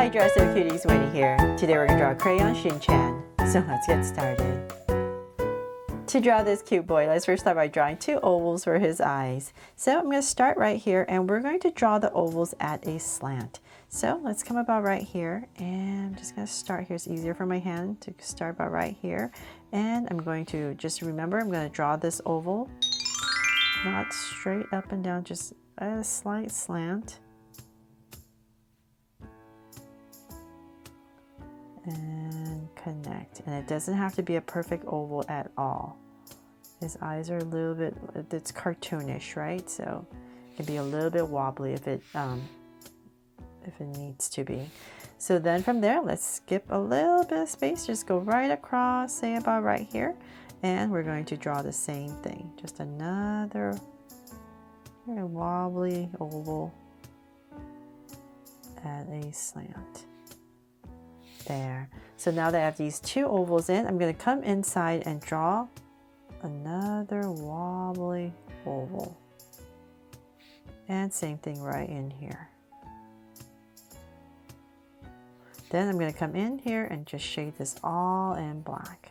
Hi Dresser Cuties, Winnie here. Today we're going to draw Crayon Shin Chan. So let's get started. To draw this cute boy, let's first start by drawing two ovals for his eyes. So I'm going to start right here and we're going to draw the ovals at a slant. So let's come about right here and I'm just going to start here. It's easier for my hand to start about right here. And I'm going to just remember I'm going to draw this oval, not straight up and down, just a slight slant. And connect, and it doesn't have to be a perfect oval at all. His eyes are a little bit, it's cartoonish, right? So it can be a little bit wobbly if it needs to be. So then from there, let's skip a little bit of space, just go right across, say about right here, and we're going to draw the same thing, just another very wobbly oval at a slant. There. So now that I have these two ovals in, I'm going to come inside and draw another wobbly oval. And same thing right in here. Then I'm going to come in here and just shade this all in black.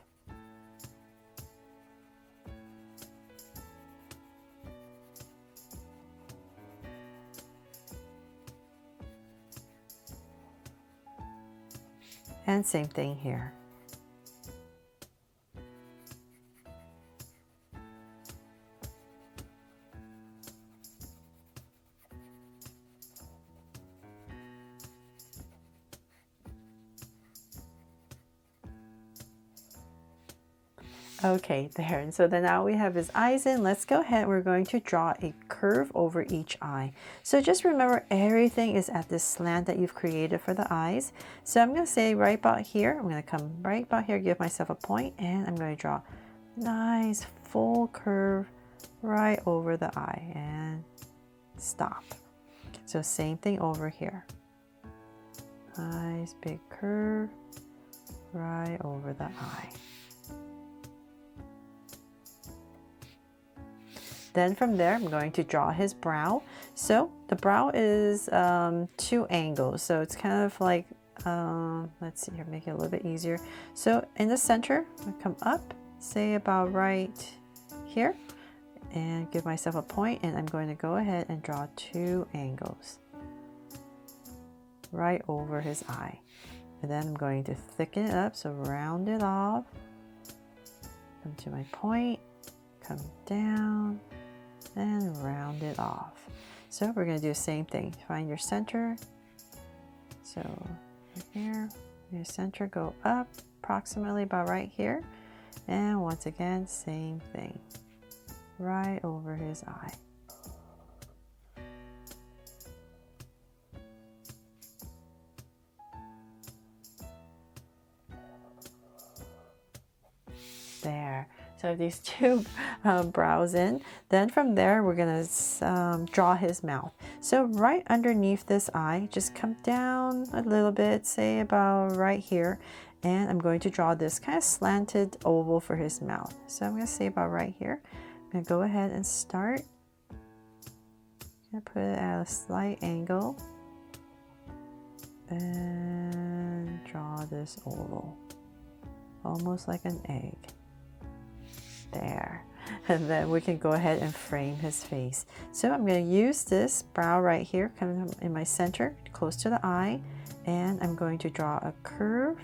And same thing here. Okay, there. And so then now we have his eyes in. Let's go ahead. We're going to draw a curve over each eye. So just remember everything is at this slant that you've created for the eyes. So I'm going to say right about here. I'm going to come right about here, give myself a point, and I'm going to draw a nice full curve right over the eye and stop. So same thing over here. Nice big curve right over the eye. Then from there, I'm going to draw his brow. So the brow is two angles. So it's kind of like, let's see here, make it a little bit easier. So in the center, I come up, say about right here, and give myself a point, and I'm going to go ahead and draw two angles right over his eye. And then I'm going to thicken it up, so round it off, come to my point, come down, and round it off. So we're going to do the same thing. Find your center. So right here, your center, go up approximately about right here. And once again, same thing. Right over his eye. There. So these two brows in. Then from there, we're going to draw his mouth. So right underneath this eye, just come down a little bit, say about right here. And I'm going to draw this kind of slanted oval for his mouth. So I'm going to say about right here. I'm going to go ahead and start. I'm going to put it at a slight angle. And draw this oval. Almost like an egg. There. And then we can go ahead and frame his face. So I'm going to use this brow right here, kind of in my center, close to the eye, and I'm going to draw a curve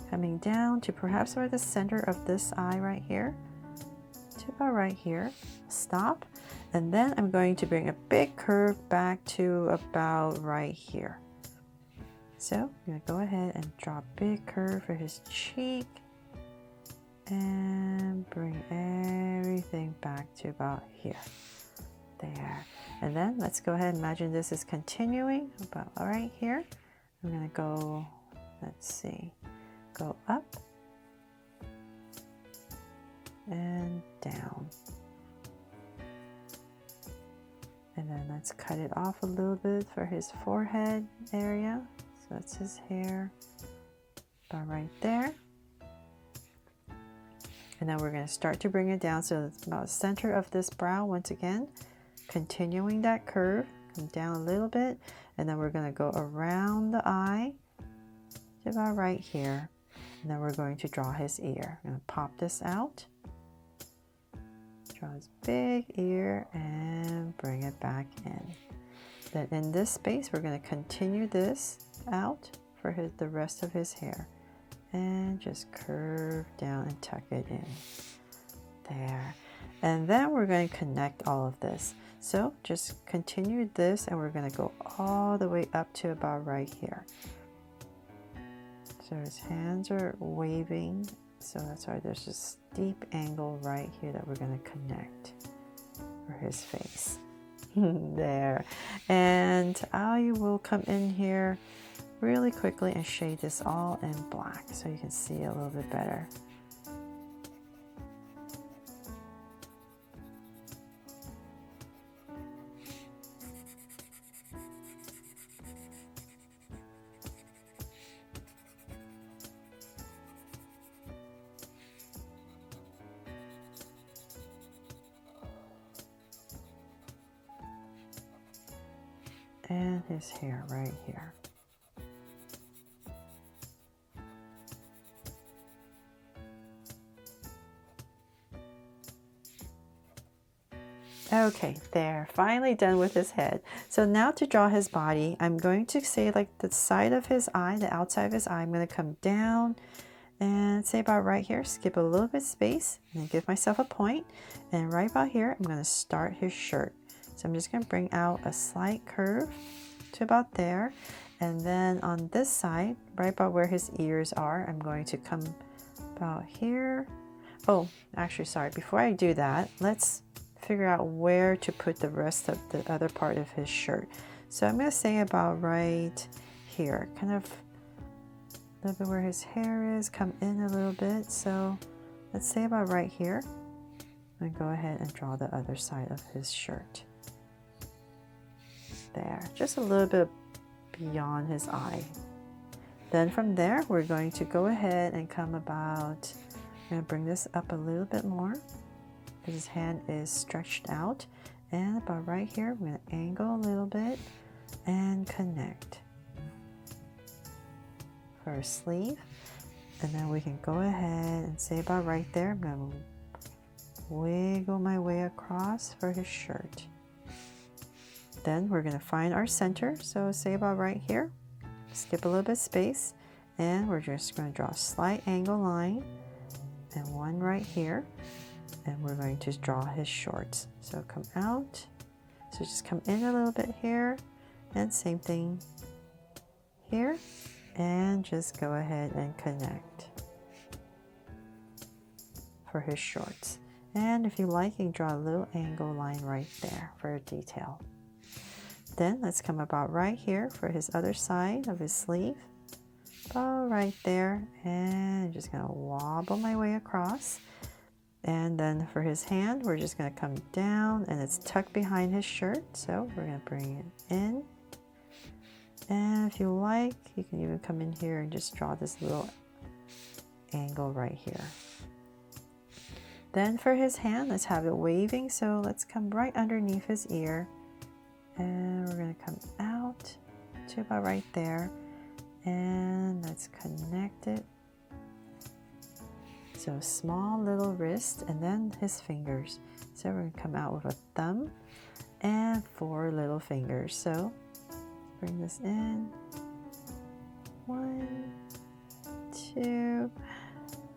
coming down to perhaps where the center of this eye right here, to about right here. Stop. And then I'm going to bring a big curve back to about right here. So I'm going to go ahead and draw a big curve for his cheek. And bring everything back to about here. There. And then let's go ahead and imagine this is continuing about right here. I'm going to go, let's see, go up and down. And then let's cut it off a little bit for his forehead area. So that's his hair about right there. And then we're going to start to bring it down, so it's about the center of this brow once again, continuing that curve, come down a little bit, and then we're going to go around the eye about right here. And then we're going to draw his ear. I'm going to pop this out. Draw his big ear and bring it back in. Then in this space, we're going to continue this out for the rest of his hair. And just curve down and tuck it in. There. And then we're going to connect all of this. So just continue this and we're going to go all the way up to about right here. So his hands are waving. So that's why there's a steep angle right here that we're going to connect for his face. There. And I will come in here really quickly and shade this all in black so you can see a little bit better. And his hair right here. Okay, there, finally done with his head. So now to draw his body, I'm going to say like the side of his eye, the outside of his eye, I'm going to come down and say about right here, skip a little bit space, and give myself a point. And right about here, I'm going to start his shirt. So I'm just going to bring out a slight curve to about there. And then on this side, right about where his ears are, I'm going to come about here. Oh, actually, sorry, before I do that, let's figure out where to put the rest of the other part of his shirt. So I'm going to say about right here, kind of a little bit where his hair is, come in a little bit. So let's say about right here, and go ahead and draw the other side of his shirt. There, just a little bit beyond his eye. Then from there, we're going to go ahead and come about, I'm going to bring this up a little bit more. His hand is stretched out, and about right here we're going to angle a little bit and connect for a sleeve. And then we can go ahead and say about right there, I'm going to wiggle my way across for his shirt. Then we're going to find our center, so say about right here, skip a little bit space, and we're just going to draw a slight angle line and one right here. And we're going to draw his shorts. So come out. So just come in a little bit here. And same thing here. And just go ahead and connect for his shorts. And if you like, you can draw a little angle line right there for a detail. Then let's come about right here for his other side of his sleeve. About right there. And I'm just going to wobble my way across. And then for his hand, we're just going to come down and it's tucked behind his shirt. So we're going to bring it in. And if you like, you can even come in here and just draw this little angle right here. Then for his hand, let's have it waving. So let's come right underneath his ear. And we're going to come out to about right there. And let's connect it. So small little wrist and then his fingers. So we're going to come out with a thumb and 4 little fingers. So bring this in. 1, 2,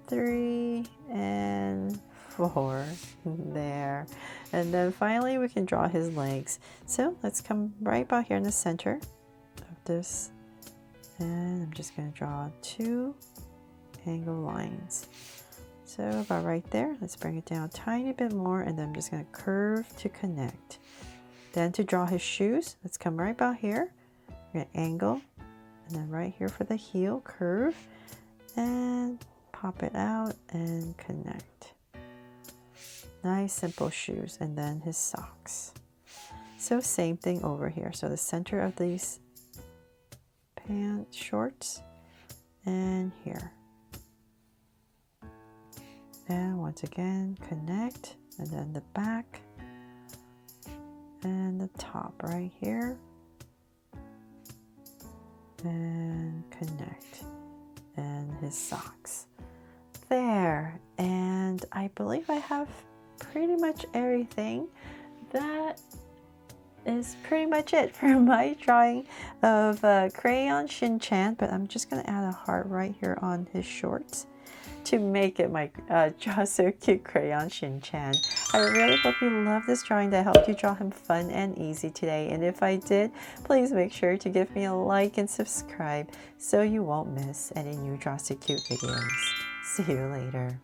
3, and 4. There. And then finally we can draw his legs. So let's come right about here in the center of this. And I'm just going to draw 2 angle lines. So about right there, let's bring it down a tiny bit more, and then I'm just going to curve to connect. Then to draw his shoes, let's come right about here. We're going to angle, and then right here for the heel, curve, and pop it out and connect. Nice simple shoes, and then his socks. So same thing over here. So the center of these pants, shorts, and here. And once again, connect, and then the back and the top right here, and connect. and his socks. There, and I believe I have pretty much everything. That is pretty much it for my drawing of Crayon Shin Chan, but I'm just going to add a heart right here on his shorts to make it my Draw So Cute Crayon Shin Chan. I really hope you love this drawing that helped you draw him fun and easy today, and if I did, please make sure to give me a like and subscribe so you won't miss any new Draw So Cute videos. See you later.